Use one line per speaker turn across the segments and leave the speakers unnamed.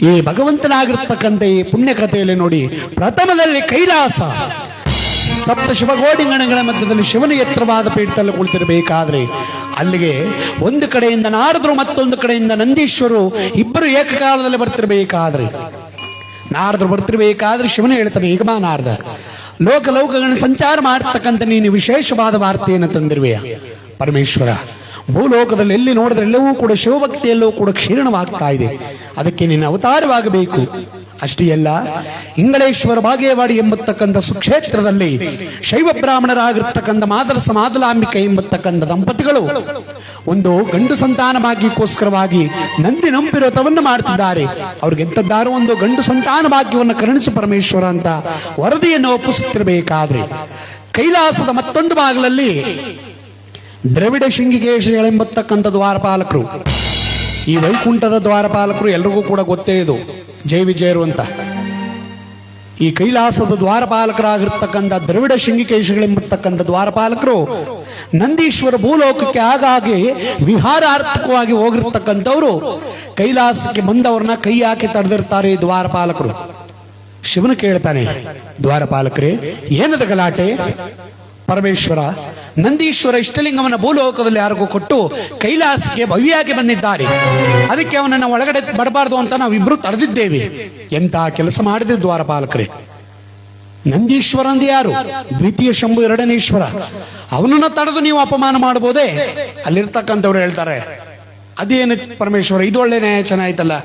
ಈ ಭಗವಂತನಾಗಿರ್ತಕ್ಕಂಥ ಈ ಪುಣ್ಯ ಕಥೆಯಲ್ಲಿ ನೋಡಿ, ಪ್ರಥಮದಲ್ಲಿ ಕೈಲಾಸ ಸಪ್ತ ಶಿವಗೋಡಿಂಗಣಗಳ ಮಧ್ಯದಲ್ಲಿ ಶಿವನ ಎತ್ತರವಾದ ಪೀಠದಲ್ಲಿ ಕುಳಿತಿರಬೇಕಾದ್ರೆ ಅಲ್ಲಿಗೆ ಒಂದು ಕಡೆಯಿಂದ ನಾರದರು, ಮತ್ತೊಂದು ಕಡೆಯಿಂದ ನಂದೀಶ್ವರು ಇಬ್ಬರು ಏಕಕಾಲದಲ್ಲಿ ಬರ್ತಿರ್ಬೇಕಾದ್ರೆ, ನಾರದರು ಬರ್ತಿರ್ಬೇಕಾದ್ರೆ ಶಿವನ ಹೇಳ್ತಾನೆ, ಈಗ ಬಾ ನಾರದ, ಲೋಕಲೋಕಗಳನ್ನ ಸಂಚಾರ ಮಾಡತಕ್ಕಂಥ ನೀನು ವಿಶೇಷವಾದ ವಾರ್ತೆಯನ್ನು ತಂದಿರುವೆಯ ಪರಮೇಶ್ವರ. ಭೂಲೋಕದಲ್ಲಿ ಎಲ್ಲಿ ನೋಡಿದ್ರೆ ಎಲ್ಲವೂ ಕೂಡ ಶಿವಭಕ್ತಿಯಲ್ಲೂ ಕೂಡ ಕ್ಷೀಣವಾಗ್ತಾ ಇದೆ. ಅದಕ್ಕೆ ನೀನು ಅವತಾರವಾಗಬೇಕು. ಅಷ್ಟೇ ಅಲ್ಲ, ಇಂಗಳೇಶ್ವರ ಬಾಗೇವಾಡಿ ಎಂಬತಕ್ಕಂಥ ಸುಕ್ಷೇತ್ರದಲ್ಲಿ ಶೈವ ಬ್ರಾಹ್ಮಣರಾಗಿರ್ತಕ್ಕಂಥ ಮಾದರಸ ಮಾದಲಾಂಬಿಕೆ ಎಂಬತಕ್ಕಂಥ ದಂಪತಿಗಳು ಒಂದು ಗಂಡು ಸಂತಾನ ಭಾಗ್ಯಕ್ಕೋಸ್ಕರವಾಗಿ ನಂದಿ ನಂಬಿರೋತವನ್ನು ಮಾಡ್ತಿದ್ದಾರೆ. ಅವ್ರಿಗೆ ಎಂತದ್ದಾರೋ ಒಂದು ಗಂಡು ಸಂತಾನ ಭಾಗ್ಯವನ್ನು ಕರುಣಿಸು ಪರಮೇಶ್ವರ ಅಂತ ವರದಿಯನ್ನು ಒಪ್ಪಿಸುತ್ತಿರಬೇಕಾದ್ರೆ, ಕೈಲಾಸದ ಮತ್ತೊಂದು ಭಾಗದಲ್ಲಿ ದ್ರವಿಡ ಶೃಂಗಿಕೇಶಗಳೆಂಬತಕ್ಕಂಥ ದ್ವಾರಪಾಲಕರು, ಈ ವೈಕುಂಠದ ದ್ವಾರಪಾಲಕರು ಎಲ್ರಿಗೂ ಕೂಡ ಗೊತ್ತೇ ಇದು, ಜಯ ವಿಜಯರು ಅಂತ. ಈ ಕೈಲಾಸದ ದ್ವಾರಪಾಲಕರಾಗಿರ್ತಕ್ಕಂಥ ದ್ರವಿಡ ಶೃಂಗಿಕೇಶಗಳೆಂಬತಕ್ಕಂಥ ದ್ವಾರಪಾಲಕರು ನಂದೀಶ್ವರ ಭೂಲೋಕಕ್ಕೆ ಆಗಾಗ್ಗೆ ವಿಹಾರಾರ್ಥಕವಾಗಿ ಹೋಗಿರ್ತಕ್ಕಂಥವ್ರು ಕೈಲಾಸಕ್ಕೆ ಬಂದವ್ರನ್ನ ಕೈ ಹಾಕಿ ತಡೆದಿರ್ತಾರೆ ಈ ದ್ವಾರಪಾಲಕರು. ಶಿವನು ಕೇಳ್ತಾನೆ, ದ್ವಾರಪಾಲಕರೇ ಏನದ ಗಲಾಟೆ? ಪರಮೇಶ್ವರ, ನಂದೀಶ್ವರ ಇಷ್ಟಲಿಂಗವನ್ನ ಭೂಲೋಕದಲ್ಲಿ ಯಾರಿಗೂ ಕೊಟ್ಟು ಕೈಲಾಸಕ್ಕೆ ಭವ್ಯಾಗಿ ಬಂದಿದ್ದಾರೆ, ಅದಕ್ಕೆ ಅವನನ್ನ ಒಳಗಡೆ ಬಡಬಾರ್ದು ಅಂತ ನಾವಿಬ್ರು ತಡೆದಿದ್ದೇವೆ. ಎಂತ ಕೆಲಸ ಮಾಡಿದ್ರೆ ದ್ವಾರಪಾಲಕರೇ? ನಂದೀಶ್ವರ ಅಂದ ಯಾರು? ದ್ವಿತೀಯ ಶಂಭು ಎರಡನೇಶ್ವರ, ಅವನನ್ನ ತಡೆದು ನೀವು ಅಪಮಾನ ಮಾಡಬಹುದೇ? ಅಲ್ಲಿರ್ತಕ್ಕಂಥವ್ರು ಹೇಳ್ತಾರೆ, ಅದೇನು ಪರಮೇಶ್ವರ, ಇದು ಒಳ್ಳೆ ನ್ಯಾಯ ಚೆನ್ನಾಯ್ತಲ್ಲ,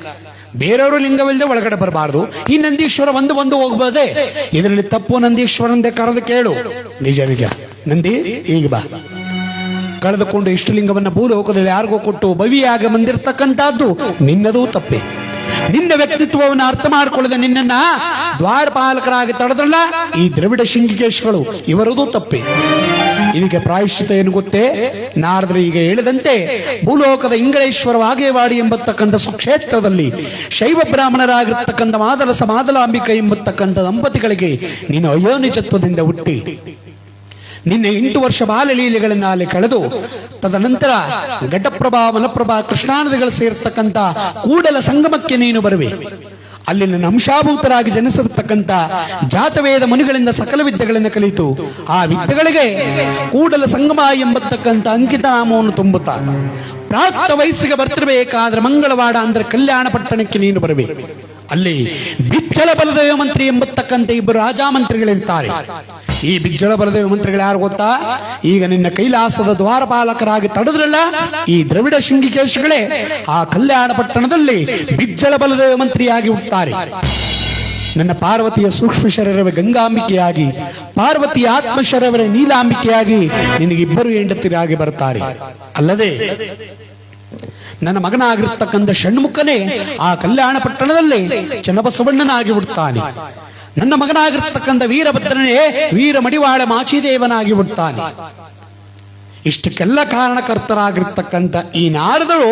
ಬೇರೆಯವರು ಲಿಂಗವಿಲ್ಲದೆ ಒಳಗಡೆ ಬರಬಾರ್ದು, ಈ ನಂದೀಶ್ವರ ಬಂದು ಹೋಗ್ಬೋದೇ? ಇದರಲ್ಲಿ ತಪ್ಪು ನಂದೀಶ್ವರಂದೇ ಕರೆದು ಕೇಳು. ನಿಜ ನಿಜ ನಂದಿ, ಈಗ ಬಾ. ಕಳೆದುಕೊಂಡು ಇಷ್ಟಲಿಂಗವನ್ನ ಭೂಲೋಕದಲ್ಲಿ ಯಾರಿಗೂ ಕೊಟ್ಟು ಭವಿಯಾಗ ಬಂದಿರತಕ್ಕಂಥದ್ದು ನಿನ್ನದೂ ತಪ್ಪೆ. ನಿನ್ನ ವ್ಯಕ್ತಿತ್ವವನ್ನು ಅರ್ಥ ಮಾಡಿಕೊಳ್ಳದೆ ನಿನ್ನನ್ನ ದ್ವಾರಪಾಲಕರಾಗಿ ತಡೆದ್ರಲ್ಲ ಈ ದ್ರವಿಡ ಶೃಂಗಿಕೇಶಗಳು, ಇವರದು ತಪ್ಪೆ. ಇದಕ್ಕೆ ಪ್ರಾಯಶ್ಚಿತ ಏನು ಗೊತ್ತೇ? ನಾರದರು ಈಗ ಹೇಳಿದಂತೆ ಭೂಲೋಕದ ಇಂಗಳೇಶ್ವರ ವಾಗೇವಾಡಿ ಎಂಬತಕ್ಕಂಥ ಸುಕ್ಷೇತ್ರದಲ್ಲಿ ಶೈವ ಬ್ರಾಹ್ಮಣರಾಗಿರ್ತಕ್ಕಂಥ ಮಾದರಸ ಮಾದಲಾಂಬಿಕೆ ಎಂಬತಕ್ಕಂಥ ದಂಪತಿಗಳಿಗೆ ನೀನು ಅಯೋನಿಜತ್ವದಿಂದ ಹುಟ್ಟಿ ನಿನ್ನೆ 8 ವರ್ಷ ಬಾಲಲೀಲೆಗಳನ್ನ ಅಲ್ಲಿ ಕಳೆದು ತದನಂತರ ಘಟಪ್ರಭಾ ಮಲಪ್ರಭಾ ಕೃಷ್ಣಾ ನದಿಗಳು ಸೇರಿಸ್ತಕ್ಕಂಥ ಕೂಡಲ ಸಂಗಮಕ್ಕೆ ನೀನು ಬರುವೆ. ಅಲ್ಲಿ ನನ್ನ ಅಂಶಾಭೂತರಾಗಿ ಜನಿಸಿರ್ತಕ್ಕಂಥ ಜಾತವೇದ ಮುನಿಗಳಿಂದ ಸಕಲ ವಿದ್ಯೆಗಳನ್ನು ಕಲಿತು ಆ ವಿದ್ಯೆಗಳಿಗೆ ಕೂಡಲ ಸಂಗಮ ಎಂಬತಕ್ಕಂಥ ಅಂಕಿತ ನಾಮವನ್ನು ತುಂಬುತ್ತಾ ಪ್ರಾಪ್ತ ವಯಸ್ಸಿಗೆ ಬರ್ತಿರಬೇಕಾದ್ರೆ ಮಂಗಳವಾಡ ಅಂದ್ರೆ ಕಲ್ಯಾಣ ಪಟ್ಟಣಕ್ಕೆ ನೀನು ಬರಬೇಕು. ಅಲ್ಲಿ ಬಿಜ್ಜಳ ಬಲದೇವ ಮಂತ್ರಿ ಎಂಬತಕ್ಕಂಥ ಇಬ್ಬರು ರಾಜಾಮಂತ್ರಿಗಳಿರ್ತಾರೆ. ಈ ಬಿಜ್ಜಳ ಬಲದೇವ ಮಂತ್ರಿಗಳು ಯಾರು ಗೊತ್ತಾ? ಈಗ ನಿನ್ನ ಕೈಲಾಸದ ದ್ವಾರಪಾಲಕರಾಗಿ ತಡೆದ್ರಲ್ಲ ಈ ದ್ರವಿಡ ಶೃಂಗಿಕೇಶಗಳೇ ಆ ಕಲ್ಯಾಣ ಪಟ್ಟಣದಲ್ಲಿ ಬಿಜ್ಜಳ ಬಲದೇವ ಮಂತ್ರಿಯಾಗಿ ಹುಟ್ಟುತ್ತಾರೆ. ನನ್ನ ಪಾರ್ವತಿಯ ಸೂಕ್ಷ್ಮ ಶರೀರವೇ ಗಂಗಾಂಬಿಕೆಯಾಗಿ, ಪಾರ್ವತಿಯ ಆತ್ಮ ಶರೀರವೇ ನೀಲಾಂಬಿಕೆಯಾಗಿ ನಿನಗಿಬ್ಬರು ಹೆಂಡತಿರಾಗಿ ಬರ್ತಾರೆ. ಅಲ್ಲದೆ ನನ್ನ ಮಗನಾಗಿರ್ತಕ್ಕಂಥ ಷಣ್ಮುಖನೇ ಆ ಕಲ್ಯಾಣ ಪಟ್ಟಣದಲ್ಲಿ ಚನ್ನಬಸವಣ್ಣನಾಗಿ ಹುಟ್ಟುತ್ತಾನೆ. ನನ್ನ ಮಗನಾಗಿರ್ತಕ್ಕಂಥ ವೀರಭದ್ರನೇ ವೀರ ಮಡಿವಾಳ ಮಾಚಿದೇವನಾಗಿ ಹುಟ್ಟುತ್ತಾನೆ. ಇಷ್ಟಕ್ಕೆಲ್ಲ ಕಾರಣಕರ್ತರಾಗಿರ್ತಕ್ಕಂಥ ಈ ನಾರದರು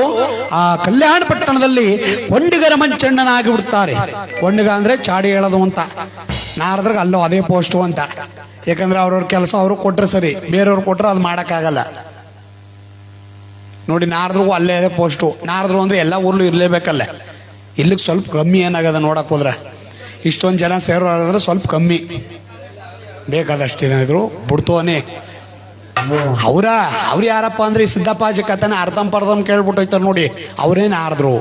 ಆ ಕಲ್ಯಾಣ ಪಟ್ಟಣದಲ್ಲಿ ಕೊಂಡಿಗರ ಮಂಚಣ್ಣನಾಗಿ ಹುಟ್ಟುತ್ತಾರೆ. ಕೊಂಡಿಗ ಅಂದ್ರೆ ಚಾಡಿ ಹೇಳೋದು ಅಂತ, ನಾರದ್ರಿಗೆ ಅಲ್ಲೋ ಅದೇ ಪೋಸ್ಟು ಅಂತ. ಯಾಕಂದ್ರೆ ಅವ್ರವ್ರ ಕೆಲಸ ಅವರು ಕೊಟ್ರೆ ಸರಿ, ಬೇರೆಯವ್ರು ಕೊಟ್ರೆ ಅದು ಮಾಡಕ್ಕಾಗಲ್ಲ ನೋಡಿ. ನಾರದ್ರಿಗೂ ಅಲ್ಲೇ ಅದೇ ಪೋಸ್ಟು. ನಾರದ್ರು ಅಂದ್ರೆ ಎಲ್ಲ ಊರ್ಲು ಇರ್ಲೇಬೇಕಲ್ಲ. ಇಲ್ಲಿಗೆ ಸ್ವಲ್ಪ ಕಮ್ಮಿ ಏನಾಗದ ನೋಡಕ್ ಹೋದ್ರೆ, ಇಷ್ಟೊಂದು ಜನ ಸೇರೋದ್ರೆ ಸ್ವಲ್ಪ ಕಮ್ಮಿ, ಬೇಕಾದಷ್ಟು ಜನ ಇದ್ರು ಬಿಡ್ತೋನೆ. ಅವ್ರು ಯಾರಪ್ಪ ಅಂದ್ರೆ ಈ ಸಿದ್ದಪ್ಪಾಜಿ ಕಥೆನ ಅರ್ಧಂಪರ್ಧಂ ಕೇಳ್ಬಿಟ್ಟು ಹೋಯ್ತಾರೆ ನೋಡಿ, ಅವ್ರೇನು ಆರ್ದ್ರು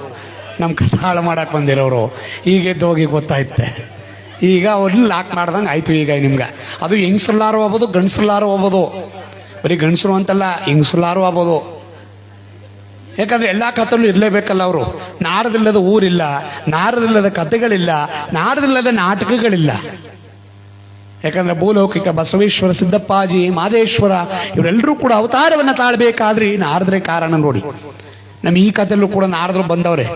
ನಮ್ಮ ಕಥೆ ಹಾಳು ಮಾಡಕ್ ಬಂದಿರೋರು. ಈಗ ಎದ್ದೋಗಿ ಗೊತ್ತಾಯ್ತೆ, ಈಗ ಅವ್ರನ್ನ ಲಾಕ್ ಮಾಡ್ದಂಗೆ ಆಯ್ತು. ಈಗ ನಿಮ್ಗೆ ಅದು ಹೆಂಗಸಲ್ಲಾರು ಹೋಗ್ಬೋದು, ಗಂಡಸಲ್ಲಾರು ಹೋಗ್ಬೋದು. ಬರೀ ಗಂಡಸರು ಅಂತಲ್ಲ, ಹೆಂಗಸಲ್ಲಾರು ಆಗ್ಬೋದು. ಯಾಕಂದ್ರೆ ಎಲ್ಲಾ ಕಥೆಲ್ಲೂ ಇರ್ಲೇಬೇಕಲ್ಲ. ಅವರು ನಾರದಿಲ್ಲದ ಊರಿಲ್ಲ, ನಾರದಿಲ್ಲದ ಕಥೆಗಳಿಲ್ಲ, ನಾರದಿಲ್ಲದ ನಾಟಕಗಳಿಲ್ಲ. ಯಾಕಂದ್ರೆ ಭೂಲೌಕಿಕ ಬಸವೇಶ್ವರ, ಸಿದ್ದಪ್ಪಾಜಿ, ಮಾದೇಶ್ವರ ಇವರೆಲ್ಲರೂ ಕೂಡ ಅವತಾರವನ್ನ ತಾಳ್ಬೇಕಾದ್ರಿ ನಾರದ್ರೆ ಕಾರಣ ನೋಡಿ. ನಮ್ ಈ ಕಥೆಲ್ಲೂ ಕೂಡ ನಾರದ್ರು ಬಂದವ್ರೆ.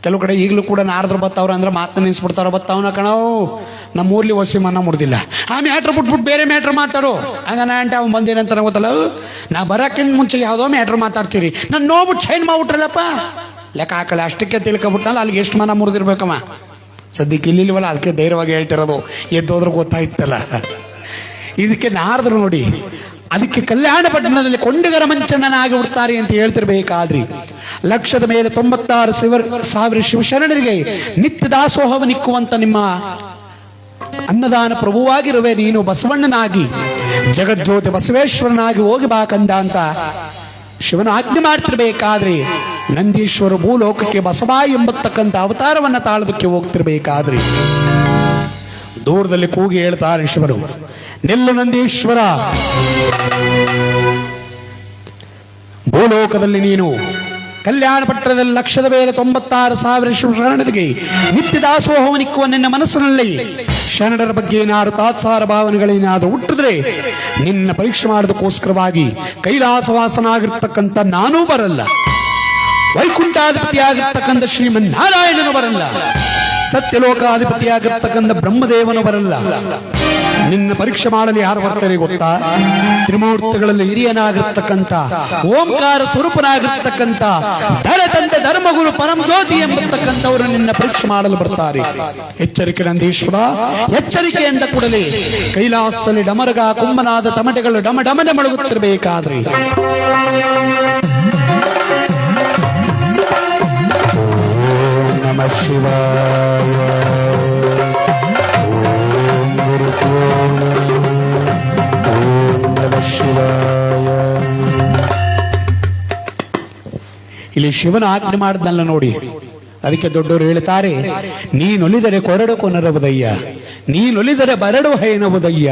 ಕೆಲವು ಕಡೆ ಈಗಲೂ ಕೂಡ ನಾರದ್ರು ಬತ್ತವ್ರ ಅಂದ್ರೆ ಮಾತನ್ನ ನಿನ್ಸ್ಬಿಡ್ತಾರ. ಬತ್ತವನ ಕಣವು ನಮ್ಮೂರ್ಲಿ ಒಸಿ ಮನ್ನ ಮುಡ್ದಿಲ್ಲ, ಆ ಮ್ಯಾಟ್ರ್ ಬಿಟ್ಬಿಟ್ಟು ಬೇರೆ ಮ್ಯಾಟ್ರ್ ಮಾತಾಡು ಹಂಗನ ಅಂಟೆ ಅವ್ನು ಬಂದೇನಂತ ಗೊತ್ತಲ್ಲ. ನಾ ಬರಕ್ಕಿಂತ ಮುಂಚೆ ಯಾವುದೋ ಮ್ಯಾಟ್ರ್ ಮಾತಾಡ್ತೀರಿ, ನಾನು ನೋಡ್ಬಿಟ್ಟು ಚೈನ್ ಮಾಡ್ಬಿಟ್ರಲ್ಲಪ್ಪ ಲೆಕ್ಕ ಹಾಕಳೆ. ಅಷ್ಟಕ್ಕೆ ತಿಳ್ಕೊಬಿಟ್ನಲ್ಲ, ಅಲ್ಲಿಗೆ ಎಷ್ಟು ಮನ ಮುರಿದಿರ್ಬೇಕಮ್ಮ. ಸದ್ಯಕ್ಕೆ ಇಲ್ಲಿಲ್ವಲ್ಲ, ಅದಕ್ಕೆ ಧೈರ್ಯವಾಗಿ ಹೇಳ್ತಿರೋದು. ಎದ್ದೋದ್ರೆ ಗೊತ್ತಾಯ್ತಲ್ಲ. ಇದಕ್ಕೆ ನಾರದ್ರು ನೋಡಿ ಅದಕ್ಕೆ ಕಲ್ಯಾಣ ಪಟ್ಟಣದಲ್ಲಿ ಕೊಂಡಿಗರ ಮಂಚಣ್ಣನಾಗಿ ಹುಡ್ತಾರೆ ಅಂತ ಹೇಳ್ತಿರ್ಬೇಕಾದ್ರಿ ಲಕ್ಷದ ಮೇಲೆ 96,000 ಶಿವಶರಣರಿಗೆ ನಿತ್ಯ ದಾಸೋಹವನಿಕ್ಕುವಂತ ನಿಮ್ಮ ಅನ್ನದಾನ ಪ್ರಭುವಾಗಿರುವೆ ನೀನು ಬಸವಣ್ಣನಾಗಿ ಜಗಜ್ಯೋತಿ ಬಸವೇಶ್ವರನಾಗಿ ಹೋಗಿ ಬಾಕಂದ ಅಂತ ಶಿವನ ಆಜ್ಞೆ ಮಾಡ್ತಿರ್ಬೇಕಾದ್ರೆ ನಂದೀಶ್ವರ ಭೂಲೋಕಕ್ಕೆ ಬಸವ ಎಂಬತಕ್ಕಂಥ ಅವತಾರವನ್ನ ತಾಳೋದಕ್ಕೆ ಹೋಗ್ತಿರ್ಬೇಕಾದ್ರಿ ದೂರದಲ್ಲಿ ಕೂಗಿ ಹೇಳ್ತಾರೆ ಶಿವರು, ನಿಲ್ಲು ನಂದೀಶ್ವರ, ಭೂಲೋಕದಲ್ಲಿ ನೀನು ಕಲ್ಯಾಣ ಪಟ್ಟಣದಲ್ಲಿ ಲಕ್ಷದ ಮೇಲೆ 96,000 ಶರಣರಿಗೆ ನಿತ್ಯ ದಾಸೋಹವನಿಕ್ಕುವ ನಿನ್ನ ಮನಸ್ಸಿನಲ್ಲಿ ಶರಣರ ಬಗ್ಗೆ ಏನಾದ್ರು ತಾತ್ಸಾರ ಭಾವನೆಗಳೇನಾದ್ರು ಹುಟ್ಟಿದ್ರೆ ನಿನ್ನ ಪರೀಕ್ಷೆ ಮಾಡೋದಕ್ಕೋಸ್ಕರವಾಗಿ ಕೈಲಾಸವಾಸನಾಗಿರ್ತಕ್ಕಂಥ ನಾನೂ ಬರಲ್ಲ, ವೈಕುಂಠಾಧಿಪತಿಯಾಗಿರ್ತಕ್ಕಂಥ ಶ್ರೀಮನ್ನಾರಾಯಣನು ಬರಲ್ಲ, ಸತ್ಯಲೋಕಾಧಿಪತಿಯಾಗಿರ್ತಕ್ಕಂಥ ಬ್ರಹ್ಮದೇವನು ಬರಲ್ಲ. ನಿನ್ನ ಪರೀಕ್ಷೆ ಮಾಡಲು ಯಾರು ಬರ್ತಾರೆ ಗೊತ್ತಾ? ತ್ರಿಮೂರ್ತಿಗಳಲ್ಲಿ ಹಿರಿಯನಾಗಿರ್ತಕ್ಕಂಥ ಓಂಕಾರ ಸ್ವರೂಪನಾಗಿರ್ತಕ್ಕಂಥ ಧರತಂತೆ ಧರ್ಮಗುರು ಪರಮ ಜ್ಯೋತಿ ಎಂಬತಕ್ಕಂಥವರು ನಿನ್ನ ಪರೀಕ್ಷೆ ಮಾಡಲು ಬರ್ತಾರೆ. ಎಚ್ಚರಿಕೆ ನಂದೀಶ್ವರ, ಎಚ್ಚರಿಕೆ ಎಂದ ಕೂಡಲೇ ಕೈಲಾಸದಲ್ಲಿ ಡಮರಗ ಕುಂಭನಾದ ತಮಟೆಗಳು ಡಮಡಮನೆ ಮೊಳಗುತ್ತಿರಬೇಕಾದ್ರೆ ನಮಃ ಶಿವಾಯ, ಓಂ ಗುರುಭ್ಯೋ ಓಂ ನಮಃ ಶಿವಾಯ. ಇಲ್ಲಿ ಶಿವನ ಆಜ್ಞೆ ಮಾಡಿದ್ನಲ್ಲ ನೋಡಿ, ಅದಕ್ಕೆ ದೊಡ್ಡವರು ಹೇಳ್ತಾರೆ, ನೀನೊಲಿದರೆ ಕೊರಡು ಕೊನರವುದಯ್ಯ, ನೀನೊಲಿದರೆ ಬರಡು ಹೈನವುದಯ್ಯ,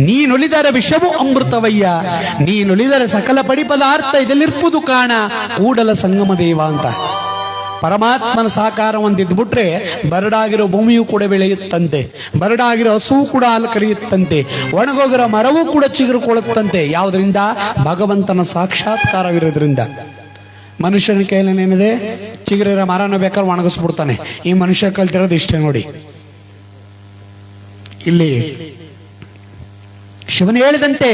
ನೀನೊಲಿದರೆ ವಿಷವು ಅಮೃತವಯ್ಯ, ನೀನೊಲಿದರೆ ಸಕಲ ಪಡಿ ಪದಾರ್ಥ ಇದಲ್ಲಿರ್ಪುದು ಕಾಣ ಕೂಡಲ ಸಂಗಮ ದೇವ ಅಂತ. ಪರಮಾತ್ಮನ ಸಾಕಾರ ಒಂದಿದ್ಬಿಟ್ರೆ ಬರಡಾಗಿರೋ ಭೂಮಿಯೂ ಕೂಡ ಬೆಳೆಯುತ್ತಂತೆ, ಬರಡಾಗಿರೋ ಹಸುವು ಕೂಡ ಹಾಲು ಕರೆಯುತ್ತಂತೆ, ಒಣಗೋಗಿರೋ ಮರವೂ ಕೂಡ ಚಿಗುರುಕೊಳ್ಳುತ್ತಂತೆ. ಯಾವುದರಿಂದ? ಭಗವಂತನ ಸಾಕ್ಷಾತ್ಕಾರವಿರೋದ್ರಿಂದ. ಮನುಷ್ಯನ ಕೈಲೇನಿದೆ, ಚಿಗುರಿರೋ ಮರನ ಬೇಕಾದ್ರೆ ಒಣಗಿಸ್ಬಿಡ್ತಾನೆ. ಈ ಮನುಷ್ಯ ಕಲ್ತಿರೋದು ಇಷ್ಟೇ ನೋಡಿ. ಇಲ್ಲಿ ಶಿವನು ಹೇಳಿದಂತೆ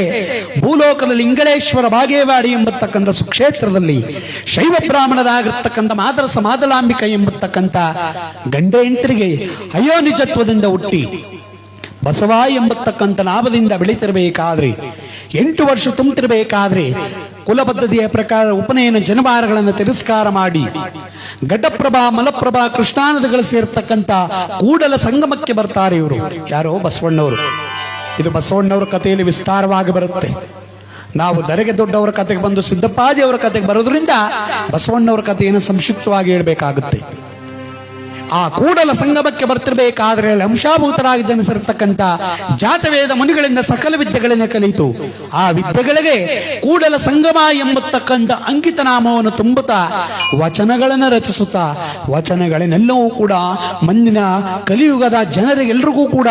ಭೂಲೋಕದಲ್ಲಿ ಇಂಗಳೇಶ್ವರ ಬಾಗೇವಾಡಿ ಎಂಬತಕ್ಕಂಥ ಸುಕ್ಷೇತ್ರದಲ್ಲಿ ಶೈವ ಬ್ರಾಹ್ಮಣರಾಗಿರ್ತಕ್ಕಂಥ ಮಾದರಸ ಮಾದಲಾಂಬಿಕ ಎಂಬತಕ್ಕಂಥ ಗಂಡ ಹೆಂಡರಿಗೆ ಅಯೋನಿಜತ್ವದಿಂದ ಹುಟ್ಟಿ ಬಸವ ಎಂಬತಕ್ಕಂಥ ನಾಮದಿಂದ ಬೆಳೀತಿರಬೇಕಾದ್ರೆ 8 ವರ್ಷ ತುಂಬುತ್ತಿರಬೇಕಾದ್ರೆ ಕುಲ ಪದ್ಧತಿಯ ಪ್ರಕಾರ ಉಪನಯನ ಜನವಾರಗಳನ್ನು ತಿರಸ್ಕಾರ ಮಾಡಿ ಘಟಪ್ರಭಾ ಮಲಪ್ರಭಾ ಕೃಷ್ಣಾ ನದಿಗಳು ಸೇರ್ತಕ್ಕಂಥ ಕೂಡಲ ಸಂಗಮಕ್ಕೆ ಬರ್ತಾರೆ. ಇವರು ಯಾರೋ? ಬಸವಣ್ಣವರು. ಇದು ಬಸವಣ್ಣವರ ಕಥೆಯಲ್ಲಿ ವಿಸ್ತಾರವಾಗಿ ಬರುತ್ತೆ. ನಾವು ದರೆಗೆ ದೊಡ್ಡವರ ಕಥೆಗೆ ಬಂದು ಸಿದ್ದಪ್ಪಾಜಿ ಅವರ ಕಥೆಗೆ ಬರೋದ್ರಿಂದ ಬಸವಣ್ಣವರ ಕಥೆಯನ್ನು ಸಂಕ್ಷಿಪ್ತವಾಗಿ ಹೇಳಬೇಕಾಗುತ್ತೆ. ಆ ಕೂಡಲ ಸಂಗಮಕ್ಕೆ ಬರ್ತಿರ್ಬೇಕಾದ್ರೆ ಅಂಶಾಭೂತರಾಗಿ ಜನಿಸಿರ್ತಕ್ಕಂಥ ಜಾತವೇದ ಮುನಿಗಳಿಂದ ಸಕಲ ವಿದ್ಯೆಗಳನ್ನು ಕಲಿತು ಆ ವಿದ್ಯೆಗಳಿಗೆ ಕೂಡಲ ಸಂಗಮ ಎಂಬತಕ್ಕಂಥ ಅಂಕಿತ ನಾಮವನ್ನು ತುಂಬುತ್ತಾ ವಚನಗಳನ್ನು ರಚಿಸುತ್ತಾ ವಚನಗಳನ್ನೆಲ್ಲವೂ ಕೂಡ ಮುಂದಿನ ಕಲಿಯುಗದ ಜನರಿಗೆಲ್ರಿಗೂ ಕೂಡ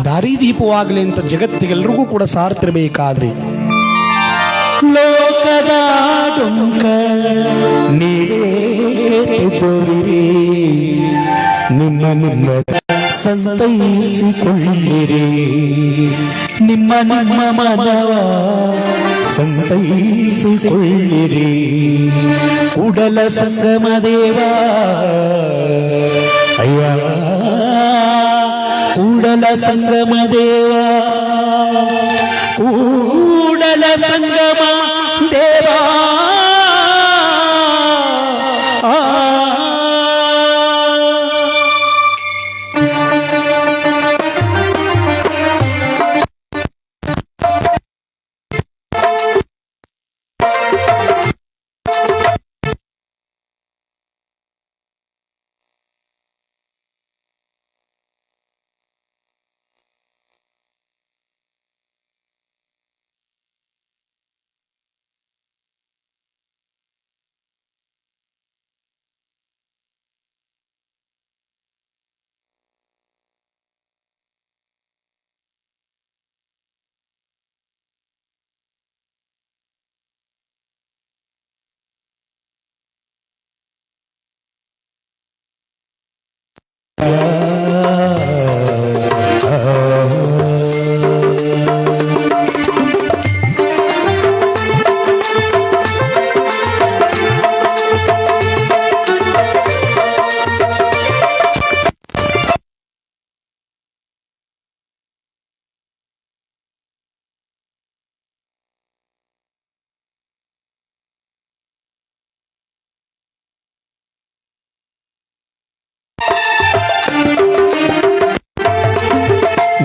ದಾರಿದೀಪವಾಗಲಿ ಅಂತ ಜಗತ್ತಿಗೆಲ್ರಿಗೂ ಕೂಡ ಸಾರ್ತಿರ್ಬೇಕಾದ್ರಿ ಲೋಕದ ಡೊಂಕ ನೀರೇ ನಿಮ್ಮ ನಿಮ್ಮ ಸಂತೈಸಿಕೊಳ್ಳಿರಿ, ನಿಮ್ಮ ನಿಮ್ಮ ಮನವ ಸಂತೈಸಿಕೊಳ್ಳಿರಿ. ಕೂಡಲ ಸಂಗಮ ದೇವ ಅಯ್ಯ, ಕೂಡಲ ಸಂಗಮ ದೇವ, ಕೂಡಲ ಸಂಗಮ ದೇವ.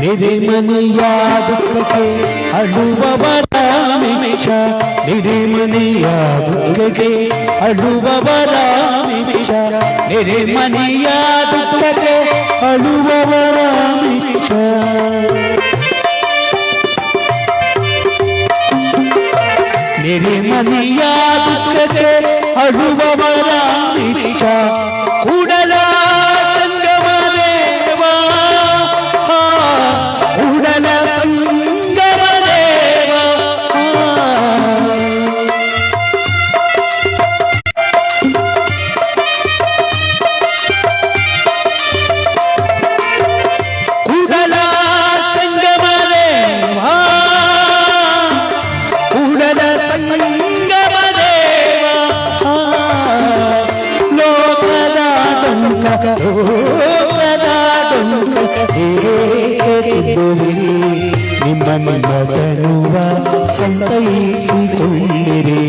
ನೆರೆಮನೆಯ ದುಃಖಕ್ಕೆ ಅಳುವವರ ಮಿಷ ನೆರೆಮನೆಯ ದುಃಖಕ್ಕೆ ಅಳುವವರ ಮಿಷ ನೆರೆಮನೆಯ ದುಃಖಕ್ಕೆ ಅಳುವವರ ಮಿಷ ನೆರೆಮನೆಯ ದುಃಖಕ್ಕೆ ಅಳುವವರ ಮಿಷ ಕೂಡಲ ನಿಮ್ಮನುವ ಸಂತೈಸಿಕೊಳ್ಳಿರಿ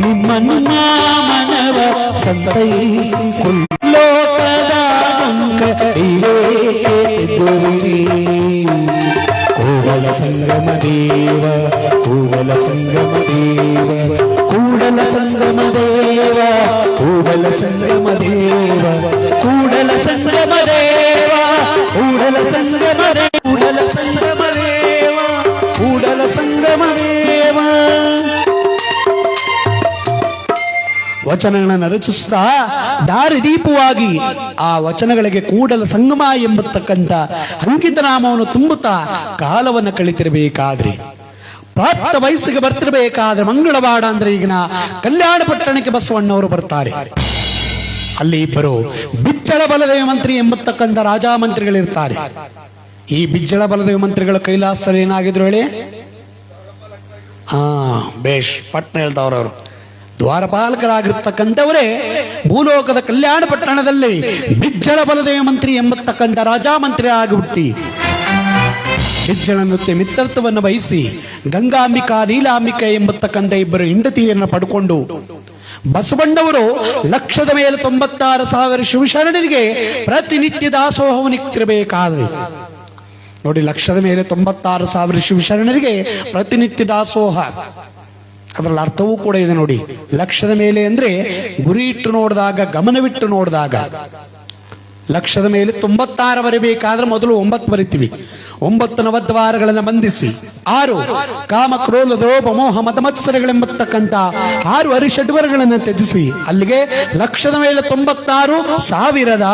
ನಿಮ್ಮನ್ನು ಮನವ ಸಂತೈಸಿಕೊಳ್ಳಿ ಲೋಕದ ಗುರಿ ಕೂಡಲ ಸಂಗಮ ದೇವ ಕೂಡಲ ಸಂಗಮ ದೇವ ಕೂಡಲ ಸಂಗಮ ದೇವ ಕೂಡಲ ಸಂಗಮ ದೇವ ಕೂಡಲ ಸಂಗಮ ದೇವ ಕೂಡಲ ಸಂಗಮ ದೇವ ಕೂಡಲ ಸಂಗಮ ದೇವ ಕೂಡಲ ಸಂಗಮ ದೇವ ವಚನಗಳನ್ನು ರಚಿಸುತ್ತಾ ದಾರಿದೀಪವಾಗಿ ಆ ವಚನಗಳಿಗೆ ಕೂಡಲ ಸಂಗಮ ಎಂಬತಕ್ಕಂಥ ಅಂಕಿತ ನಾಮವನ್ನು ತುಂಬುತ್ತಾ ಕಾಲವನ್ನು ಕಳಿತಿರಬೇಕಾದ್ರೆ ಪ್ರಾಪ್ತ ವಯಸ್ಸಿಗೆ ಬರ್ತಿರ್ಬೇಕಾದ್ರೆ ಮಂಗಳವಾಡ ಅಂದ್ರೆ ಈಗಿನ ಕಲ್ಯಾಣ ಪಟ್ಟಣಕ್ಕೆ ಬಸವಣ್ಣವರು ಬರ್ತಾರೆ. ಅಲ್ಲಿ ಇಬ್ಬರು ಬಿಜ್ಜಳ ಬಲದೇವ ಮಂತ್ರಿ ಎಂಬತಕ್ಕಂಥ ರಾಜ ಮಂತ್ರಿಗಳಿರ್ತಾರೆ. ಈ ಬಿಜ್ಜಳ ಬಲದೇವ ಮಂತ್ರಿಗಳ ಕೈಲಾಸದಲ್ಲಿ ಏನಾಗಿದ್ರು ಹೇಳಿ? ಬೇಷ್ ಪಟ್ನ ಹೇಳ್ದವ್ರವರು ದ್ವಾರಪಾಲಕರಾಗಿರ್ತಕ್ಕಂಥವರೇ ಭೂಲೋಕದ ಕಲ್ಯಾಣ ಪಟ್ಟಣದಲ್ಲಿ ಬಿಜ್ಜಳ ಬಲದೇವ ಮಂತ್ರಿ ಎಂಬತಕ್ಕಂಥ ರಾಜ ಮಂತ್ರಿ ಆಗಿಬಿಟ್ಟಿ ಬಿಜ್ಜಳನೊತ್ತೆ ಮಿತ್ರತ್ವವನ್ನು ವಹಿಸಿ ಗಂಗಾಂಬಿಕಾ ನೀಲಾಂಬಿಕಾ ಎಂಬತಕ್ಕಂಥ ಇಬ್ಬರು ಹೆಂಡತಿಯನ್ನು ಪಡ್ಕೊಂಡು ಬಸವಣ್ಣವರು 196,000 ಶಿವಶರಣರಿಗೆ ಪ್ರತಿನಿತ್ಯ ದಾಸೋಹವನ್ನಿತ್ತಿರಬೇಕಾದ್ರೆ ನೋಡಿ, 196,000 ಶಿವಶರಣರಿಗೆ ಪ್ರತಿನಿತ್ಯ ದಾಸೋಹ. ಅದರಲ್ಲಿ ಅರ್ಥವೂ ಕೂಡ ಇದೆ ನೋಡಿ. 100,000 ಮೇಲೆ ಅಂದ್ರೆ ಗುರಿ ಇಟ್ಟು ನೋಡಿದಾಗ, ಗಮನವಿಟ್ಟು ನೋಡಿದಾಗ 100,000 ಮೇಲೆ 96 ಬರಬೇಕಾದ್ರೆ ಮೊದಲು 9 ಬರಿತೀವಿ. 9 ನವದ್ವಾರಗಳನ್ನು ಬಂಧಿಸಿ 6 ಕಾಮ ಕ್ರೋಧ ಲೋಭ ಮೋಹ ಮದ ಮತ್ಸರಗಳೆಂಬತಕ್ಕಂಥ 6 ಅರಿಷಡ್ವರಗಳನ್ನು ತ್ಯಜಿಸಿ ಅಲ್ಲಿಗೆ 100,000 ಮೇಲೆ 96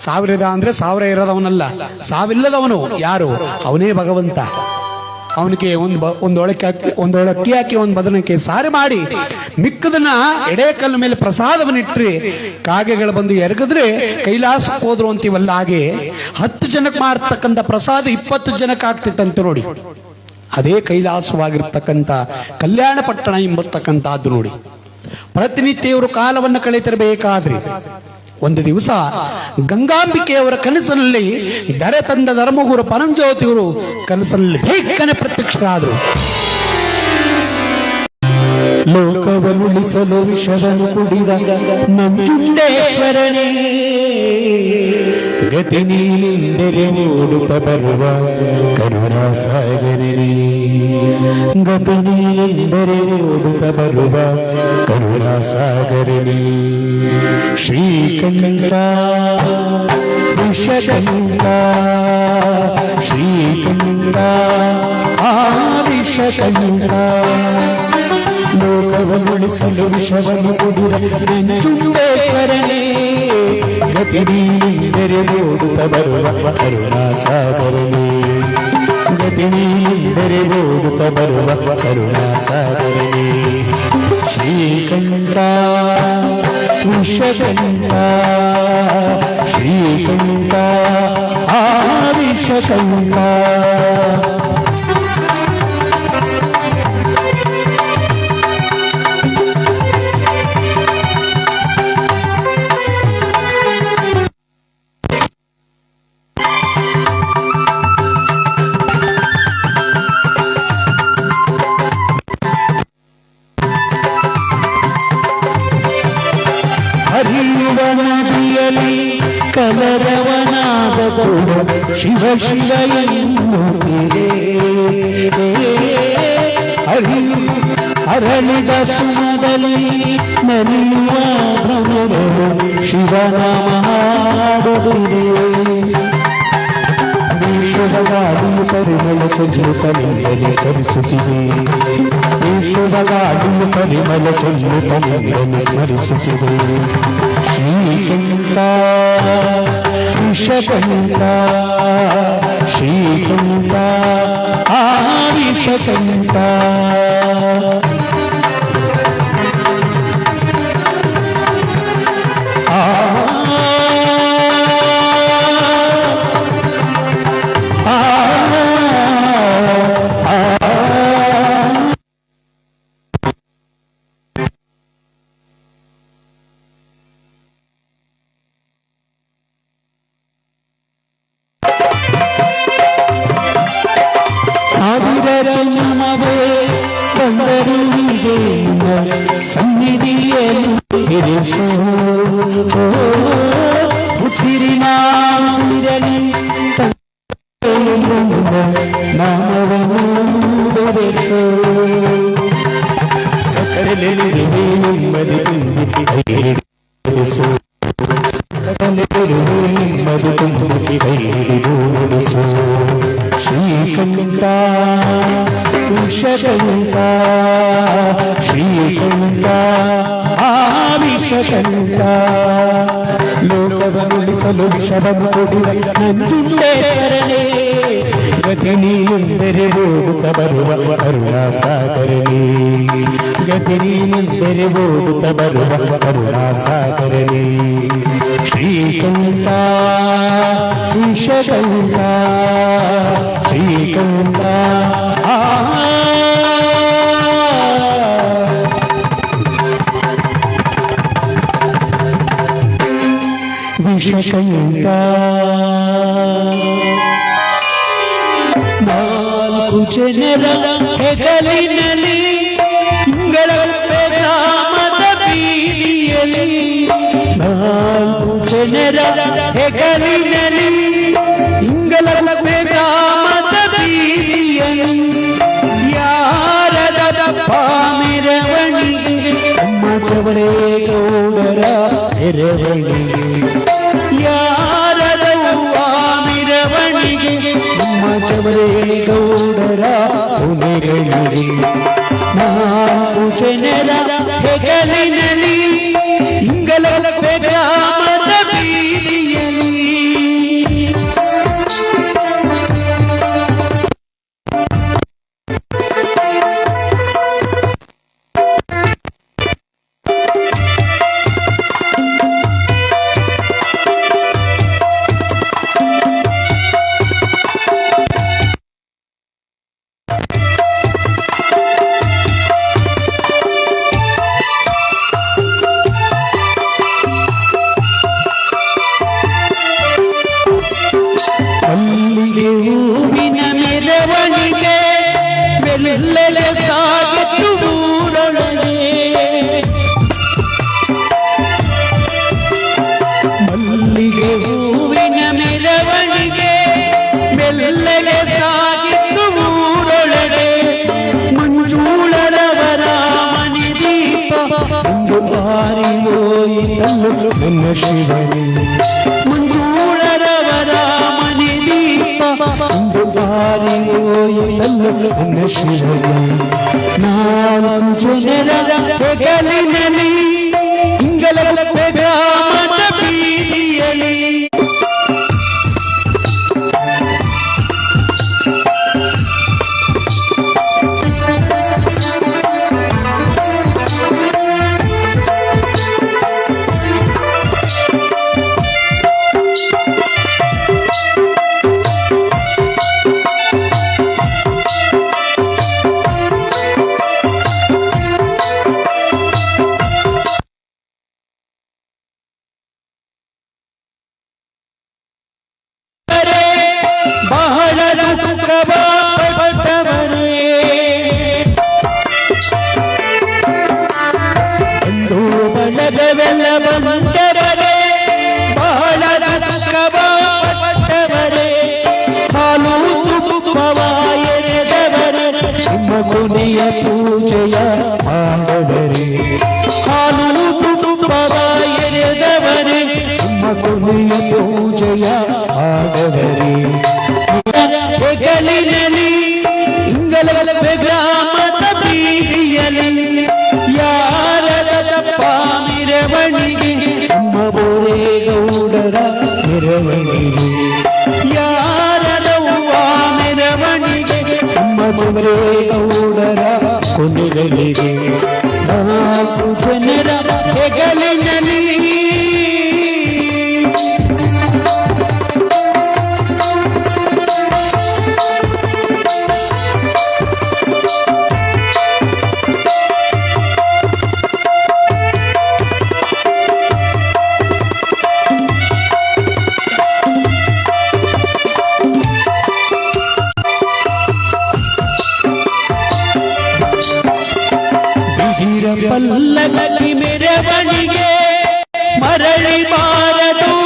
ಸಾವಿರದ ಅಂದ್ರೆ 1000 ಇರೋದವನಲ್ಲ, ಸಾವಿಲ್ಲದವನು ಯಾರು? ಅವನೇ ಭಗವಂತ. ಅವನಿಗೆ ಒಂದೊಳಕ್ಕೆ ಹಾಕಿ ಒಂದು ಬದನೆಕಾಯಿ ಸಾರು ಮಾಡಿ ಮಿಕ್ಕದನ್ನ ಎಡೆಕಲ್ಲ ಮೇಲೆ ಪ್ರಸಾದವನ್ನಿಟ್ರಿ ಕಾಗೆಗಳು ಬಂದು ಎರಗಿದ್ರೆ ಕೈಲಾಸಕ್ಕೆ ಹೋದ್ರು ಅಂತೀವಲ್ಲ, ಹಾಗೆ 10 ಜನಕ್ಕೆ ಮಾಡ್ತಕ್ಕಂಥ ಪ್ರಸಾದ 20 ಜನಕ್ಕೆ ಆಗ್ತಿತ್ತಂತ ನೋಡಿ. ಅದೇ ಕೈಲಾಸವಾಗಿರ್ತಕ್ಕಂಥ ಕಲ್ಯಾಣ ಪಟ್ಟಣ ಎಂಬತಕ್ಕಂಥದ್ದು ನೋಡಿ. ಪ್ರತಿನಿತ್ಯ ಇವರು ಕಾಲವನ್ನು ಕಳೆತಿರಬೇಕಾದ್ರೆ ಒಂದು ದಿವಸ ಗಂಗಾಂಬಿಕೆಯವರ ಕನಸಿನಲ್ಲಿ ದರೆ ತಂದ ಧರ್ಮಗುರು ಪರಂಜ್ಯೋತಿಯವರು ಕನಸಿನಲ್ಲಿ ಬೇಗನೆ ಪ್ರತ್ಯಕ್ಷರಾದರು. ಲೋಕವನ್ನುಳಿಸಲು ವಿಷವನ್ನು ಕುಡಿದ ನಂಜುಂಡೇಶ್ವರನೇ, ಗತಿ ನೀನೆಂದರೆ ಓಡುತ್ತ ಬರುವ ಕರುಣಾ ಸಾಗರನೇ, ಗತಿ ನೀನೆಂದರೆ ಓಡುತ್ತ ಬರುವ ಕರುಣಾ ಸಾಗರನೇ. ಶ್ರೀಕಂಠ ವಿಷಕಂಠ ಶ್ರೀಕಂಠ ವಿಷಕಂಠ, ಲೋಕವನ್ನುಳಿಸಲು ವಿಷವನ್ನು ಕುಡಿದ ನಂಜುಂಡೇಶ್ವರನೇ, ಗತಿ ನೀನೆಂದರೆ ಓಡುತ್ತ ಬರುವ ಕರುಣಾ ಸಾಗರನೇ, ಗತಿ ನೀನೆಂದರೆ ಓಡುತ್ತ ಬರುವ ಕರುಣಾ ಸಾಗರನೇ. ಶ್ರೀಕಂಠ ವಿಷಕಂಠ ಶ್ರೀಕಂಠ ವಿಷಕಂಠ. ಹರಿಯುವ ನದಿಯಲ್ಲಿ ಕಲರವ
ಶಿವನಾದ ಶಿವ ಶಿವ ಎನ್ನುತ್ತಿದೆ ಅರಳಿದ ಸುಮದಲ್ಲಿ ನಲಿಯುವ ಭ್ರಮರರು ಶಿವನಾಮ ಹಾಡುತ್ತಿದೆ ವಿಶ್ವಗಾಡಿಯು ಪರಿಮಳ ಚಂಚುತನಿಂದಲೇ ಸ್ಮರಿಸುತ್ತಿದೆ ವಿಶ್ವಗಾಡಿಯು ಪರಿಮಳ ಚಂಚುತನಿಂದಲೇ ಸ್ಮರಿಸುತ್ತಿದೆ ಶ್ರೀಕಂಠ ವಿಷಕಂಠ ಶ್ರೀಕಂಠ ಆ ವಿಷಕಂಠ ಸನ್ನಿಧಿಯಲ್ಲಿ ಇರಿಸೋ ಉಸಿರಿನ ಉಸಿರಲಿ ನಾಮವನ್ನು ಬೆರೆಸೋ ನೆಮ್ಮದಿ ತುಂಬಿ ಕೈರಿಸೋ ನೆಮ್ಮದಿ ತುಂಬಿ ಕೈರಿಸೋ ಶ್ರೀಕಂಠ ವಿಷಕಂಠ ಶ್ರೀಕಂಠ ವಿಷಕಂಠ ಲೋಕವನ್ನು ಉಳಿಸಲು ವಿಷವನ್ನು ಕೊಡುವ ನಂಜುಂಡೇಶ್ವರನೇ ಗತಿ ನೀನೆಂದರೆ ಓಡುತ್ತ ಬರುವ ಕರುಣಾಸಾಗರನೇ ಗತಿ ನೀನೆಂದರೆ ಓಡುತ್ತ ಬರುವ ಕರುಣಾಸಾಗರನೇ ಶ್ರೀಕಂಠ ವಿಷಕಂಠ ಶ್ರೀಕಂಠ ವಿಷಕಂಠ ನಾಲ್ಕು ಜನರ ಹೆಗಲಿನಲ್ಲಿ ಇಂಗಳ ನಾಮದ ಬೀದಿಯಲ್ಲಿ ನಾಲ್ಕು ಜನರ ಹೆಗಲಿನಲ್ಲಿ ಇಂಗಳ ನಾಮದ ಬೀದಿಯಲ್ಲಿ ಯಾರದ ಮೆರವಣಿಗೆ ನಮ್ಮ ಚವರೇ ಗೌಡರ ಮೆರವಣಿಗೆ ಯಾರದ ಮೆರವಣಿಗೆ ನಮ್ಮ ಚವರೇ ಗೌಡರ ಹುಲಿಗಳಿಗೆ ನಾಲ್ಕು ಜನರ ಹೆಗಲಿನಲ್ಲಿ ಇಂಗಳ ಗ್ರಾಮದ ಬೀದಿಯಲ್ಲಿ ಹೂವಿನ ಮೆರವಣಿಗೆ ಬೆಲ್ಲೆಲೆ ಸಾಗಿತು ಊರೊಳಗೆ ಮಲ್ಲಿಗೆ ಹೂವಿನ ಮೆರವಣಿಗೆ ಬೆಲ್ಲೆಲೆ ಸಾಗಿತು ಊರೊಳಗೆ ಮಂಜೂಳರವರ ಮನೆ ದೀಪ ಒಂದು ಬಾರಿ ಹೋಯಿತಲ್ಲು ನನ್ನ ಶಿವನೇ ಮಂಜೂಳರವರ ಮನೆ ದೀಪ ಒಂದು ಬಾರಿ ಹೋಯಿತಲ್ಲು ನನ್ನ ಶಿವನೇ ನಾಲ್ಕು ಜನರ ಹೆಗಲಿನಲ್ಲಿ ಇಂಗಳ ಗ್ರಾಮದ ಬೀದಿಯಲ್ಲಿ ಪೂಜೆಯ ಆಡವರೇ ಹೆಗಲಿನಲ್ಲಿ ಇಂಗಲಗಲವೆ ಗ್ರಾಮದ ಬೀದಿಯಲ್ಲಿ ಯಾರದಪ್ಪ ಮೆರವಣಿಗೆ ನಮ್ಮ ಬೋರೇಗೌಡರ ಮೆರವಣಿಗೆ ಯಾರದವ್ವ ಮೆರವಣಿಗೆ ನಮ್ಮ ಬೋರೇಗೌಡರ ಕೊನೆಗಳಿಗೆ ನಾಲ್ಕು ಜನರ ಹೆಗಲಿನಲ್ಲಿ ಪಲ್ಲಕ್ಕಿ ಮೆರವಣಿಗೆ ಮರಳಿ ಬಾರದೂರೊಳಗೆ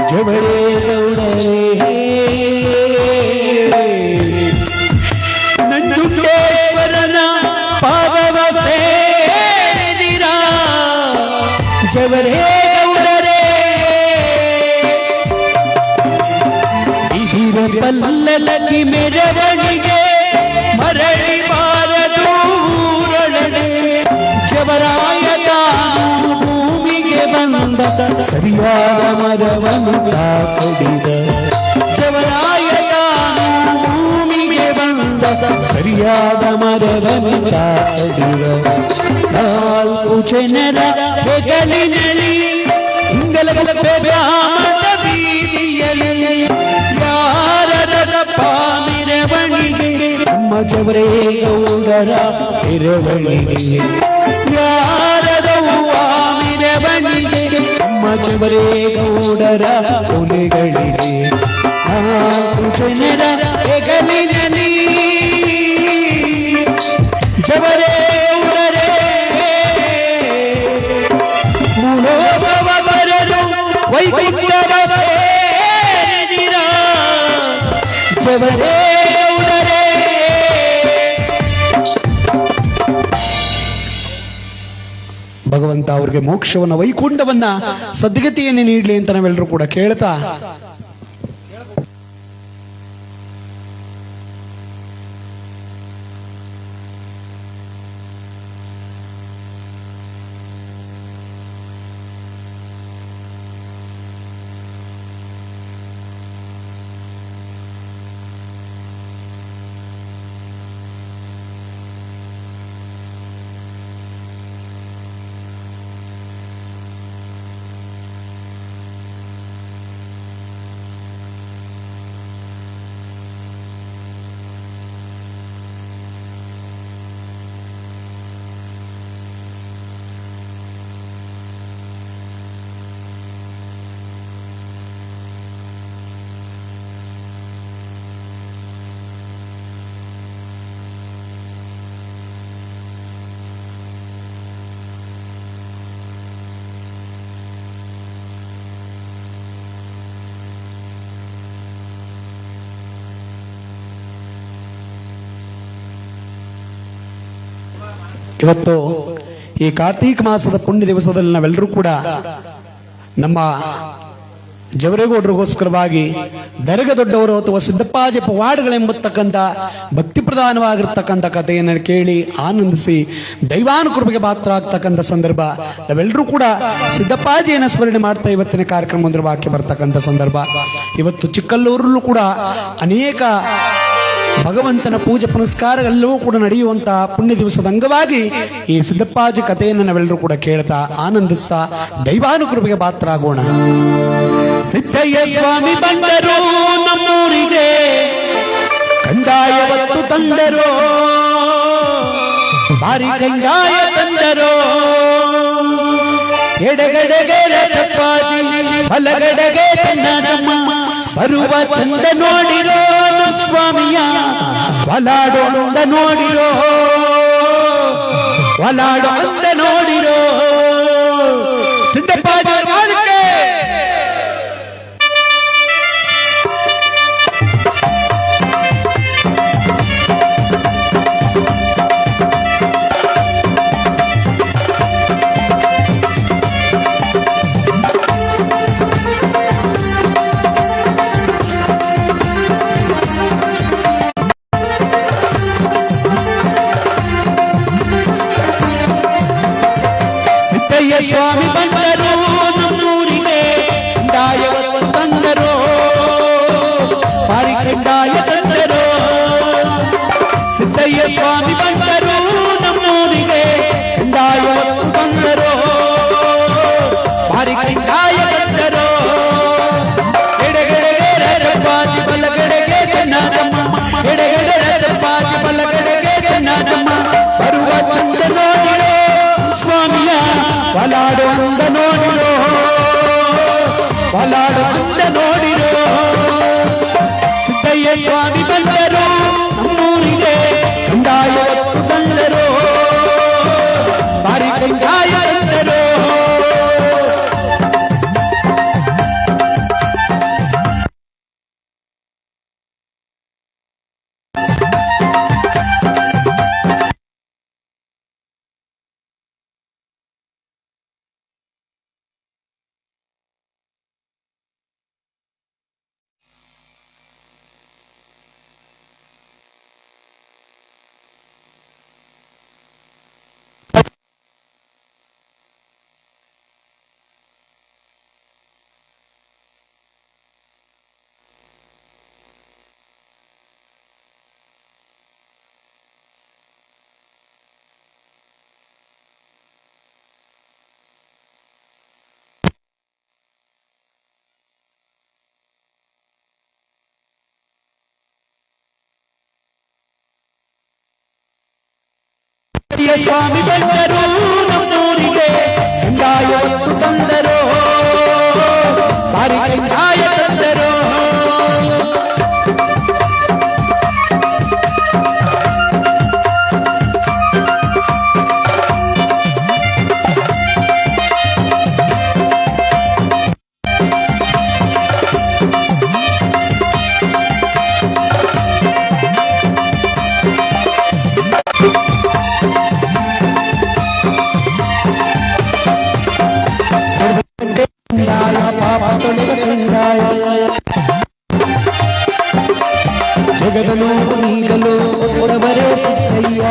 ಜವರೇಗೌಡರೇ ನಂಜುಂಡೇಶ್ವರನ ಪಾದವ ಸೇರಿದಿರ ಜವರೇಗೌಡರೇ ಪಲ್ಲಕ್ಕಿ ಮೆರವಣಿಗೆ ಮರಳಿ ಬಾರದೂರೊಳಗೆ ಜವರಾಯದ ಭೂಮಿಗೆ ಬಂದ ಸರಿಯಾದ ಮರವನ್ನು ಕಾಕಡಿದ ಜವರಾಯದ ಭೂಮಿಗೆ ಬಂದ ಸರಿಯಾದ ಮರವನ್ನು ಕಾಕಡಿದ ನಾಲ್ಕು ಜನರ ಹೆಗಲಿನಲ್ಲಿ ಇಂಗಲಗಲವೆ ಗ್ರಾಮದ ಬೀದಿಯಲ್ಲಿ ಯಾರದಪ್ಪ ಮೆರವಣಿಗೆ ನಮ್ಮ ಜವರೇಗೌಡರ ಮೆರವಣಿಗೆ ಯಾರದವ್ವ ಮೆರವಣಿಗೆ ನಮ್ಮ ಜವರೇಗೌಡರ ಕೊನೆಗಳಿಗೆ ನಾಲ್ಕು ಜನರ ಹೆಗಲಿನಲ್ಲಿ ಜವರೇಗೌಡರೇ ಮೂಲೋಭವ ಬರಲು ವೈಕುಂಠವ ಸೇರಿದಿರ ಜವರೇಗೌಡರೇ
ಭಗವಂತ ಅವ್ರಿಗೆ ಮೋಕ್ಷವನ್ನ ವೈಕುಂಠವನ್ನ ಸದ್ಗತಿಯನ್ನೇ ನೀಡ್ಲಿ ಅಂತ ನಾವೆಲ್ಲರೂ ಕೂಡ ಕೇಳ್ತಾ ಇವತ್ತು ಈ ಕಾರ್ತೀಕ ಮಾಸದ ಪುಣ್ಯ ದಿವಸದಲ್ಲಿ ನಾವೆಲ್ಲರೂ ಕೂಡ ನಮ್ಮ ಜವರೇಗೌಡರಿಗೋಸ್ಕರವಾಗಿ ದರ್ಗ ದೊಡ್ಡವರು ಅಥವಾ ಸಿದ್ದಪ್ಪಾಜಿ ಪವಾಡಗಳೆಂಬತಕ್ಕಂಥ ಭಕ್ತಿ ಪ್ರಧಾನವಾಗಿರ್ತಕ್ಕಂಥ ಕಥೆಯನ್ನು ಕೇಳಿ ಆನಂದಿಸಿ ದೈವಾನುಕೃಪೆಗೆ ಪಾತ್ರ ಆಗ್ತಕ್ಕಂಥ ಸಂದರ್ಭ ನಾವೆಲ್ಲರೂ ಕೂಡ ಸಿದ್ದಪ್ಪಾಜಿಯನ್ನು ಸ್ಮರಣೆ ಮಾಡ್ತಾ ಇವತ್ತಿನ ಕಾರ್ಯಕ್ರಮ ಒಂದು ವಾಕ್ಯ ಬರ್ತಕ್ಕಂಥ ಸಂದರ್ಭ. ಇವತ್ತು ಚಿಕ್ಕಲ್ಲೂರಲ್ಲೂ ಕೂಡ ಅನೇಕ ಭಗವಂತನ ಪೂಜೆ ಪುನಸ್ಕಾರಗಳೆಲ್ಲವೂ ಕೂಡ ನಡೆಯುವಂತಹ ಪುಣ್ಯ ದಿವಸದ ಅಂಗವಾಗಿ ಈ ಸಿದ್ದಪ್ಪಾಜಿ ಕಥೆಯನ್ನು ನಾವೆಲ್ಲರೂ ಕೂಡ ಕೇಳ್ತಾ ಆನಂದಿಸ್ತಾ ದೈವಾನುಕೃಪೆಗೆ ಪಾತ್ರ ಆಗೋಣ.
ಸಿದ್ದಯ್ಯ ಸ್ವಾಮಿ ಬಂದರು ನಮ್ಮೂರಿಗೆ, ಕಂದಾಯವತ್ತು ತಂದರು, ಬಾರಿ ಕಂದಾಯ ತಂದರು. ಎಡಗಡೆಗೆ ರಥಪ್ಪಾಜಿ, ಬಲಗಡೆಗೆ ಕನ್ನಡಮ್ಮ, ಬರುವ ಚಂದ ನೋಡಿರೋ ಸ್ವಾಮಿಯ, ಒಲಾಡೋ ಅಂದ ನೋಡಿರೋ, ಒಲಾಡೋ ಅಂದ ನೋಡಿರೋ. ಸಿದ್ದಪ್ಪಾಜಿ ಸಿದ್ದಯ್ಯ ಸ್ವಾಮಿ ಬಂದರು ನಮ್ಮೂರಿಗೆ ಕಂದಾಯವನ್ನು ತಂದರು ಭಾರಿ ಕಂದಾಯ ತಂದರು ಸಿದ್ದಯ್ಯ ಸ್ವಾಮಿ ಬಂದರು ನಮ್ಮೂರಿಗೆ ಕಂದಾಯವನ್ನು ತಂದರು ಭಾರಿ ಕಂದಾಯ ತಂದರು ಎಡಗಡೆಗೆ ರಾಜಪ್ಪಾಜಿ ಬಲಗಡೆಗೆ ಚೆನ್ನಮ್ಮ ಎಡಗಡೆ ರಾಜಪ್ಪಾಜಿ ಬಲಗಡೆಗೆ ಚೆನ್ನಮ್ಮ ಬರುವ ಚಂದ ನೋಡಿರೋ ಸ್ವಾಮಿಯ ಬಲಾಡುವಂದ ನೋಡಿರೋ ಬಲಾಡುವಂದ ನೋಡಿರೋ ಸಿದ್ದಯ್ಯ ಸ್ವಾಮಿ ಬಂದರು ನಮ್ಮೂರಿಗೆ ಕಂದಾಯವನ್ನು ತಂದರು ಭಾರಿ ಕಂದಾಯ ತಂದರು ಸ್ವಾಮಿ ಬಂದರು ನಮ್ಮೂರಿಗೆ ಕಂದಾಯವನ್ನು ತಂದರು ಭಾರಿ ಕಂದಾಯ ತಂದರು ಜಗದನು ನೀಗಲು ಒಬ್ಬರೇ ಸಿದ್ದಯ್ಯ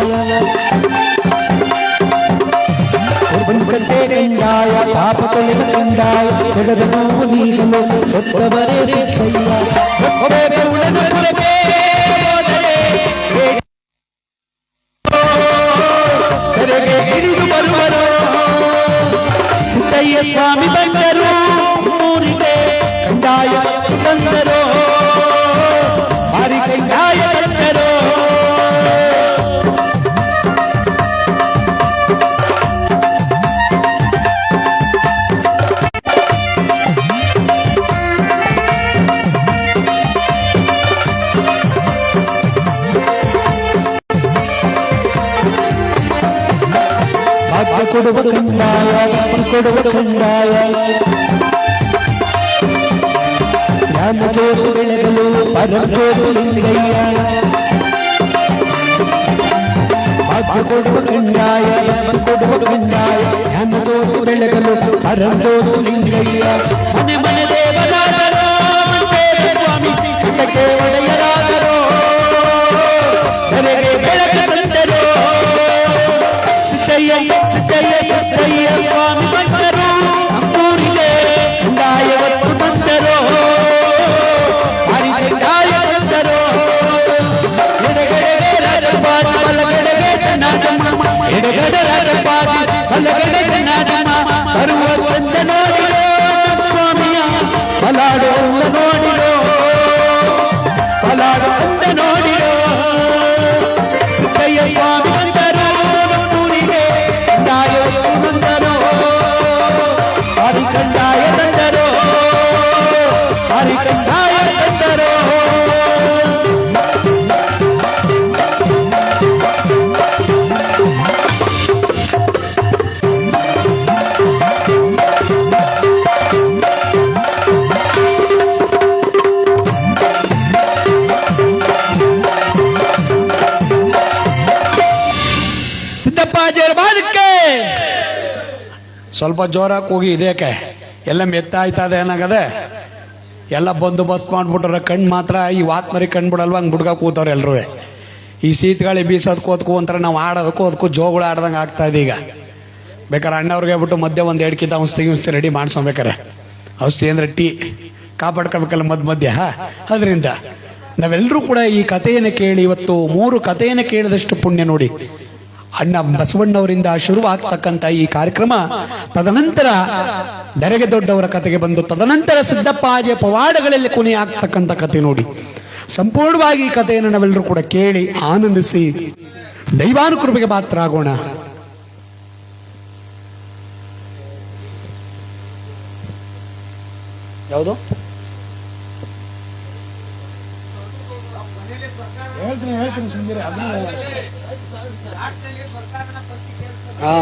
ಬಂದೆ ಕಂದಾಯ ಪಾಪ ತೊಳೆದ ಕಂದಾಯ ಜಗದನು ನೀಗಲು ಒಬ್ಬರೇ ಸಿದ್ದಯ್ಯ ತೆರೆಗೆ ಹಿಡಿದು ಬರುವರು ಸಿದ್ದಯ್ಯ ಸ್ವಾಮಿ ಬಂದರು ಊರಿಗೆ ಕಂದಾಯ ತಂದರು ಭಾರಿ ಕಂದಾಯ ತಂದರು ಭಾಗ್ಯ ಕೊಡುವ ಕಂದಾಯ ಕೊಡುವ ಕಂದಾಯ ಜ್ಞಾನ ಜ್ಯೋತಿ ಬೆಳಗಲು ಪರಜ್ಯೋತಿ ಲಿಂಗಯ್ಯ ಭಾಗ್ಯ ಕೊಡುವ ಕಂದಾಯ ಕೊಡುವ ಕಂದಾಯ ಜ್ಞಾನ ಜ್ಯೋತಿ ಬೆಳಗಲು ಪರಜ್ಯೋತಿ ಲಿಂಗಯ್ಯ ಮನೆ ಮನೆ ದೇವರಾದರೋ ಸ್ವಾಮಿ ಕಟ್ಟಕ್ಕೆ ಒಡೆಯರಾದರೋ ತೆರೆಗೆ ಬೆಳಕ ತಂದರು ಸಿದ್ದಯ್ಯ ಸಿದ್ದಯ್ಯ ಸಿದ್ದಯ್ಯ ಸ್ವಾಮಿ ಬಂದರು ನಮ್ಮೂರಿಗೆ ಕಂದಾಯವನ್ನು ತಂದರು ಭಾರಿ ಕಂದಾಯ ತಂದರು ಎಡಗಡೆಗೆ ರಾಜಪ್ಪಾಜಿ ಬಲಗಡೆಗೆ ಚೆನ್ನಮ್ಮ ಎಡಗಡೆ ರಾಜಪ್ಪಾಜಿ ಬಲಗಡೆ ಚೆನ್ನಮ್ಮ ಬರುವ ಚಂದ ನೋಡಿರೋ ಸ್ವಾಮಿಯ ಬಲಾಡುವಂದ ನೋಡಿರೋ ಬಲಾಡುವಂದ ನೋಡಿರೋ ಸಿದ್ದಯ್ಯ ಸ್ವಾಮಿ ಬಂದರು ನಮ್ಮೂರಿಗೆ ಕಂದಾಯವನ್ನು ತಂದರು ಭಾರಿ ಕಂದಾಯ ತಂದರು ಭಾರಿ ಕಂದಾಯ ತಂದರು ಸಿದ್ದಪ್ಪಾಜಿಯವರ ಬಾದಕ್ಕೆ
ಸ್ವಲ್ಪ ಜೋರಾಗಿ ಹೋಗಿ ಇದಕ್ಕೆ ಎಲ್ಲ ಮೆತ್ತಾಯ್ತದೆ ಏನಾಗದೆ ಎಲ್ಲ ಬಂದೋಬಸ್ತ್ ಮಾಡ್ಬಿಟ್ರೆ ಕಣ್ಣು ಮಾತ್ರ ಈ ವಾತ್ಮರಿ ಕಣ್ಣು ಬಿಡಲ್ವ ಹಂಗೆ ಬುಡ್ಕ ಕೂತವ್ರೆ ಎಲ್ರೂ ಈ ಸೀತ್ಗಾಳಿ ಬೀಸೋದಕ್ಕೂ ಅದಕ್ಕೂ ಒಂಥರ ನಾವು ಆಡೋದಕ್ಕೂ ಅದಕ್ಕೂ ಜೋಗಳು ಆಡ್ದಂಗೆ ಆಗ್ತಾ ಇದೆ ಈಗ ಬೇಕಾರೆ ಅಣ್ಣವ್ರಿಗೆ ಹೇಳ್ಬಿಟ್ಟು ಮಧ್ಯೆ ಒಂದು 2 ಕಿತ ಔಷಧಿ ರೆಡಿ ಮಾಡ್ಸ್ಕೊಬೇಕಾರೆ. ಔಷಧಿ ಅಂದ್ರೆ ಟೀ ಕಾಪಾಡ್ಕೋಬೇಕಲ್ಲ ಮಧ್ಯ. ಅದರಿಂದ ನಾವೆಲ್ಲರೂ ಕೂಡ ಈ ಕಥೆಯನ್ನು ಕೇಳಿ ಇವತ್ತು 3 ಕಥೆಯನ್ನು ಕೇಳಿದಷ್ಟು ಪುಣ್ಯ ನೋಡಿ. ಅಣ್ಣ ಬಸವಣ್ಣವರಿಂದ ಶುರುವಾಗ್ತಕ್ಕಂಥ ಈ ಕಾರ್ಯಕ್ರಮ ತದನಂತರ ದರೆಗೆ ದೊಡ್ಡವರ ಕಥೆಗೆ ಬಂದು ತದನಂತರ ಸಿದ್ದಪ್ಪಾಜಿಯ ಪವಾಡಗಳಲ್ಲಿ ಕೊನೆ ಆಗ್ತಕ್ಕಂಥ ಕಥೆ ನೋಡಿ. ಸಂಪೂರ್ಣವಾಗಿ ಈ ಕಥೆಯನ್ನು ನಾವೆಲ್ಲರೂ ಕೂಡ ಕೇಳಿ ಆನಂದಿಸಿ ದೈವಾನುಕೃಪೆಗೆ ಪಾತ್ರ ಆಗೋಣ. ಯಾವುದು
ಹೇಳ್ತೀನಿ ಸುಂದರಿ
ಹಾ